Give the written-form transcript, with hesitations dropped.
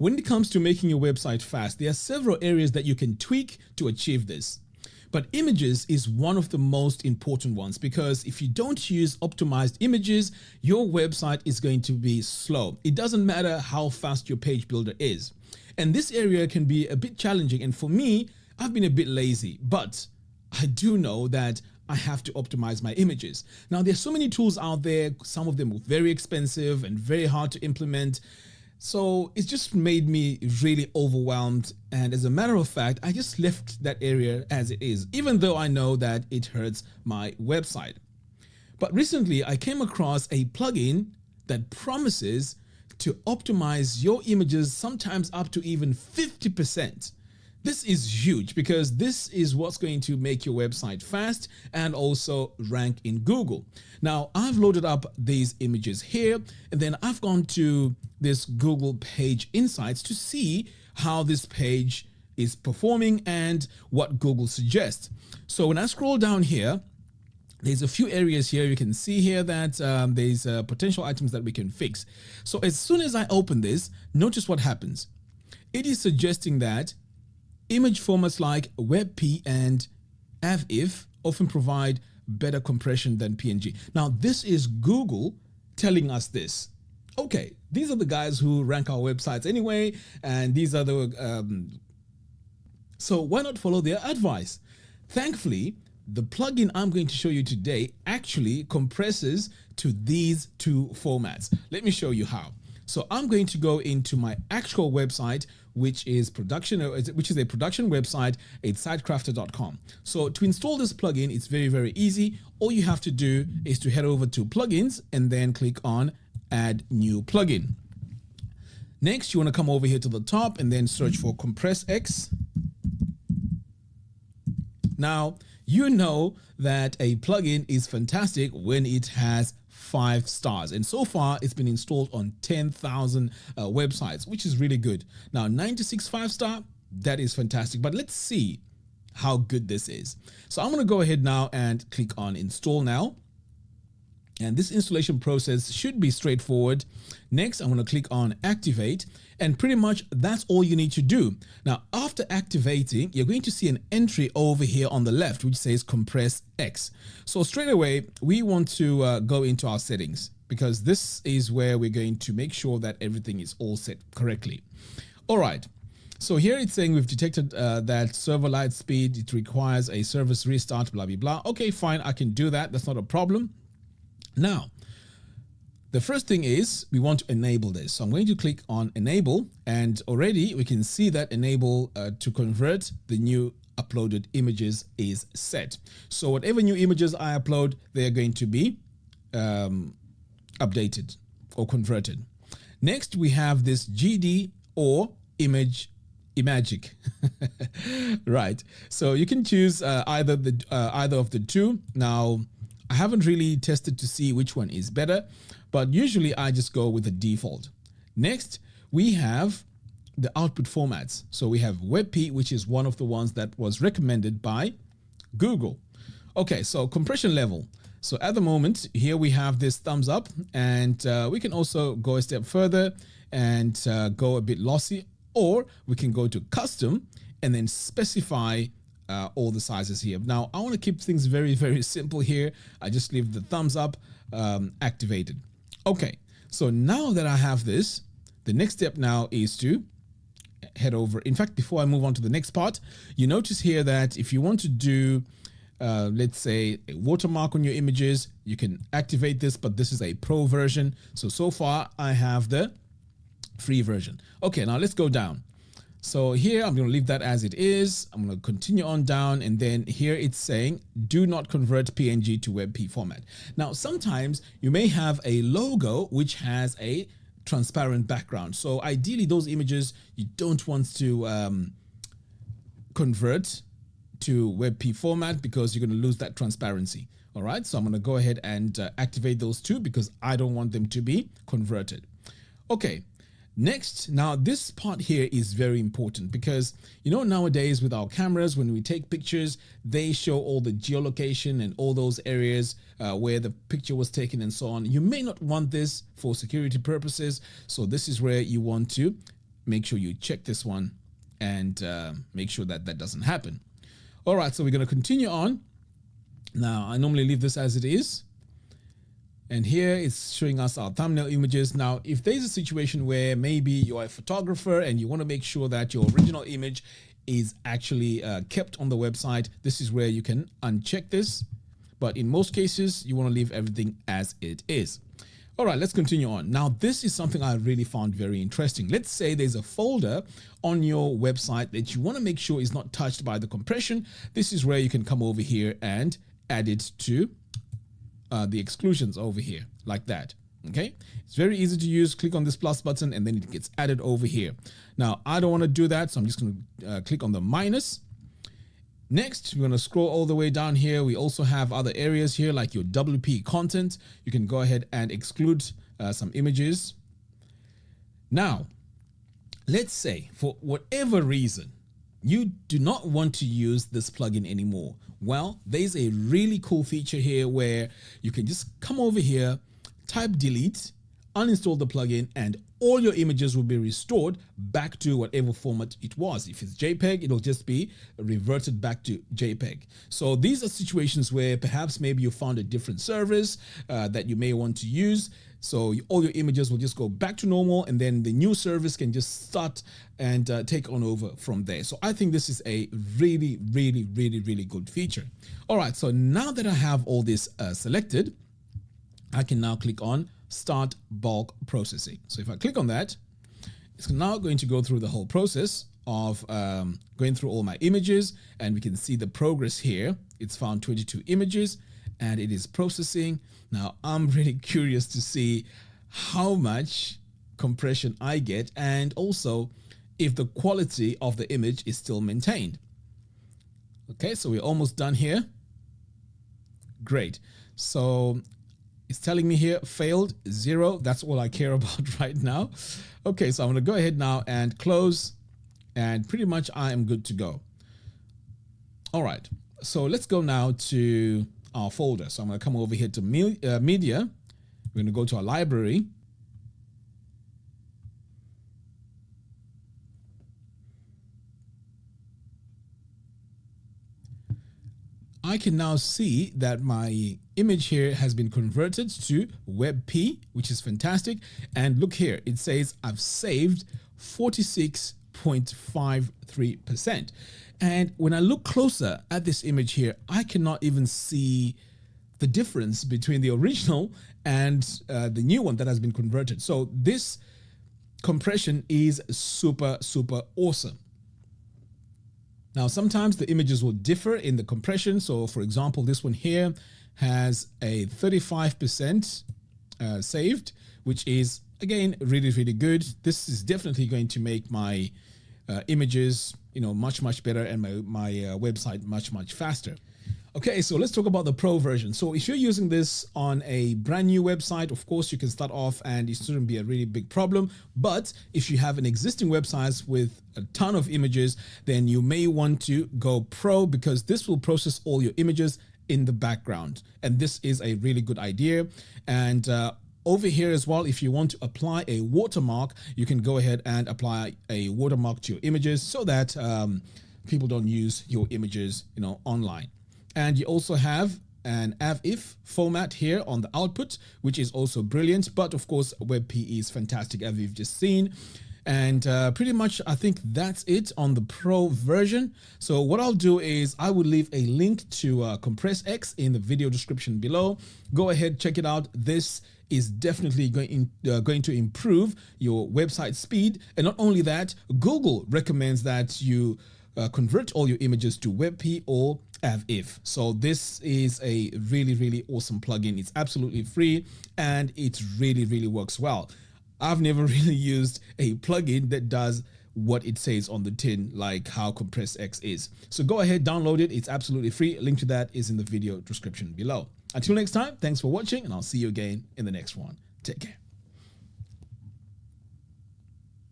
When it comes to making your website fast, there are several areas that you can tweak to achieve this. But images is one of the most important ones, because if you don't use optimized images, your website is going to be slow. It doesn't matter how fast your page builder is. And this area can be a bit challenging. And for me, I've been a bit lazy, but I do know that I have to optimize my images. Now, there's so many tools out there. Some of them are very expensive and very hard to implement. So it's just made me really overwhelmed. And as a matter of fact, I just left that area as it is, even though I know that it hurts my website. But recently I came across a plugin that promises to optimize your images, sometimes up to even 50%. This is huge, because this is what's going to make your website fast and also rank in Google. Now, I've loaded up these images here, and then I've gone to this Google Page Insights to see how this page is performing and what Google suggests. So when I scroll down here, there's a few areas here. You can see here that there's potential items that we can fix. So as soon as I open this, notice what happens. It is suggesting that image formats like WebP and AVIF often provide better compression than PNG. Now, this is Google telling us this. Okay, these are the guys who rank our websites anyway, and these are the... so why not follow their advice? Thankfully, the plugin I'm going to show you today actually compresses to these two formats. Let me show you how. So I'm going to go into my actual website, which is a production website. It's SiteKrafter.com. So to install this plugin, it's very, very easy. All you have to do is to head over to plugins and then click on add new plugin. Next, you want to come over here to the top and then search for CompressX. Now, you know that a plugin is fantastic when it has 5 stars, and so far it's been installed on 10,000 websites, which is really good. Now 96 5-star, that is fantastic, but let's see how good this is. So I'm going to go ahead now and click on install now, and this installation process should be straightforward. Next, I'm going to click on activate, and pretty much that's all you need to do. Now, after activating, you're going to see an entry over here on the left, which says CompressX. So straight away, we want to go into our settings, because this is where we're going to make sure that everything is all set correctly. All right. So here it's saying we've detected that server light speed, it requires a service restart, blah, blah, blah. Okay, fine. I can do that. That's not a problem. Now, the first thing is we want to enable this. So I'm going to click on enable, and already we can see that enable to convert the new uploaded images is set. So whatever new images I upload, they are going to be updated or converted. Next, we have this GD or Imagic. Right. So you can choose either of the two. Now, I haven't really tested to see which one is better, but usually I just go with the default. Next, we have the output formats. So we have WebP, which is one of the ones that was recommended by Google. Okay, so compression level. So at the moment, here we have this thumbs up, and we can also go a step further and go a bit lossy, or we can go to custom and then specify all the sizes here. Now, I want to keep things very, very simple here. I just leave the thumbs up activated. Okay, so now that I have this, the next step now is to head over. In fact, before I move on to the next part, you notice here that if you want to do, let's say, a watermark on your images, you can activate this, but this is a pro version. So far I have the free version. Okay, now let's go down. So here, I'm going to leave that as it is. I'm going to continue on down, and then here it's saying, do not convert PNG to WebP format. Now, sometimes you may have a logo which has a transparent background. So ideally, those images you don't want to convert to WebP format, because you're going to lose that transparency. All right, so I'm going to go ahead and activate those two, because I don't want them to be converted. Okay. Next, now this part here is very important, because you know, nowadays with our cameras, when we take pictures, they show all the geolocation and all those areas where the picture was taken and so on. You may not want this for security purposes, so this is where you want to make sure you check this one and make sure that that doesn't happen. All right, so we're going to continue on. Now, I normally leave this as it is. And here it's showing us our thumbnail images. Now, if there's a situation where maybe you're a photographer and you want to make sure that your original image is actually kept on the website, this is where you can uncheck this. But in most cases, you want to leave everything as it is. All right, let's continue on. Now, this is something I really found very interesting. Let's say there's a folder on your website that you want to make sure is not touched by the compression. This is where you can come over here and add it to the exclusions over here, like that. Okay, it's very easy to use. Click on this plus button and then it gets added over here. Now, I don't want to do that, so I'm just going to click on the minus. Next, we're going to scroll all the way down here. We also have other areas here like your WP content. You can go ahead and exclude some images. Now, let's say for whatever reason, you do not want to use this plugin anymore. Well, there's a really cool feature here where you can just come over here, type delete, uninstall the plugin, and all your images will be restored back to whatever format it was. If it's JPEG, it'll just be reverted back to JPEG. So these are situations where perhaps maybe you found a different service that you may want to use. So all your images will just go back to normal, and then the new service can just start and take on over from there. So I think this is a really, really, really, really good feature. All right, so now that I have all this selected, I can now click on Start Bulk Processing. So if I click on that, it's now going to go through the whole process of going through all my images, and we can see the progress here. It's found 22 images and it is processing. Now, I'm really curious to see how much compression I get and also if the quality of the image is still maintained. Okay, so we're almost done here. Great. So it's telling me here, failed, 0. That's all I care about right now. Okay, so I'm going to go ahead now and close, and pretty much I am good to go. All right, so let's go now to our folder. So I'm going to come over here to media. We're going to go to our library. I can now see that my image here has been converted to WebP, which is fantastic. And look here, it says I've saved 46.53%. And when I look closer at this image here, I cannot even see the difference between the original and the new one that has been converted. So this compression is super, super awesome. Now, sometimes the images will differ in the compression. So for example, this one here has a 35% saved, which is, again, really, really good. This is definitely going to make my images, much, much better, and my website much, much faster. Okay, so let's talk about the pro version. So if you're using this on a brand new website, of course, you can start off and it shouldn't be a really big problem. But if you have an existing website with a ton of images, then you may want to go pro, because this will process all your images in the background. And this is a really good idea. And over here as well, if you want to apply a watermark, you can go ahead and apply a watermark to your images so that people don't use your images, online. And you also have an AVIF format here on the output, which is also brilliant. But of course, WebP is fantastic, as we've just seen. And pretty much, I think that's it on the pro version. So what I'll do is I will leave a link to CompressX in the video description below. Go ahead, check it out. This is definitely going to improve your website speed. And not only that, Google recommends that you convert all your images to WebP or AVIF. So this is a really, really awesome plugin. It's absolutely free and it really, really works well. I've never really used a plugin that does what it says on the tin, like how CompressX is. So go ahead, download it. It's absolutely free. A link to that is in the video description below. Until next time, thanks for watching, and I'll see you again in the next one. Take care.